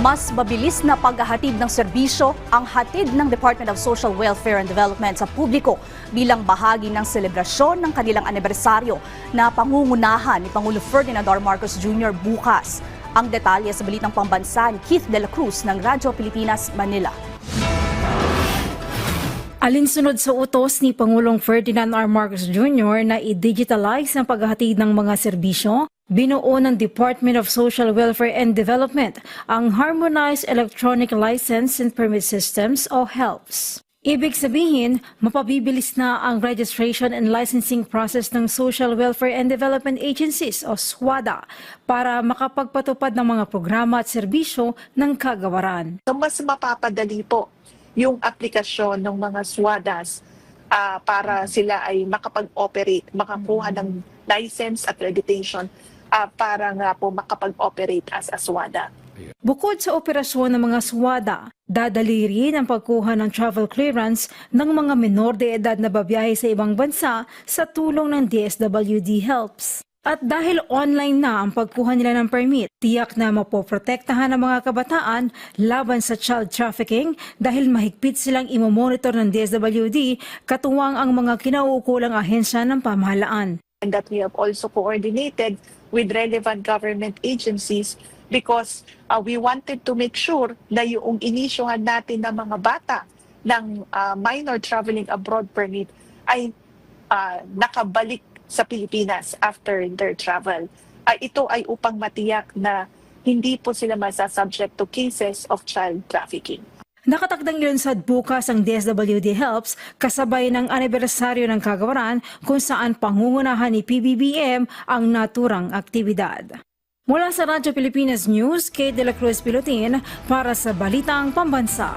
Mas mabilis na paghahatid ng serbisyo ang hatid ng Department of Social Welfare and Development sa publiko bilang bahagi ng selebrasyon ng kanilang anibersaryo na pangungunahan ni Pangulo Ferdinand R. Marcos Jr. bukas. Ang detalye sa balitang pambansa ni Keith De La Cruz ng Radyo Pilipinas, Manila. Alinsunod sa utos ni Pangulong Ferdinand R. Marcos Jr. na i-digitalize ang paghahatid ng mga serbisyo, binuo ng Department of Social Welfare and Development ang Harmonized Electronic License and Permit Systems o HELPS. Ibig sabihin, mapabibilis na ang registration and licensing process ng Social Welfare and Development Agencies o SWADA para makapagpatupad ng mga programa at serbisyo ng kagawaran. So mas mapapadali po yung aplikasyon ng mga SWADAs para sila ay makapag-operate, makakuha ng license accreditation para nga po makapag-operate as a SWADA. Bukod sa operasyon ng mga SWADA, dadali rin ang pagkuha ng travel clearance ng mga menor de edad na babiyahe sa ibang bansa sa tulong ng DSWD HELPS. At dahil online na ang pagkuha nila ng permit, tiyak na mapoprotektahan ang mga kabataan laban sa child trafficking dahil mahigpit silang imomonitor ng DSWD katuwang ang mga kinauukulang ahensya ng pamahalaan. And that we have also coordinated with relevant government agencies because we wanted to make sure na yung inisyuhan natin ng mga bata ng minor traveling abroad permit ay nakabalik sa Pilipinas after their travel. Ito ay upang matiyak na hindi po sila masasubject to cases of child trafficking. Nakatakdang ilunsad bukas ang DSWD HELPS kasabay ng anibersaryo ng kagawaran kung saan pangungunahan ni PBBM ang naturang aktibidad. Mula sa Radyo Pilipinas News, Kate De La Cruz Pilotin para sa Balitang Pambansa.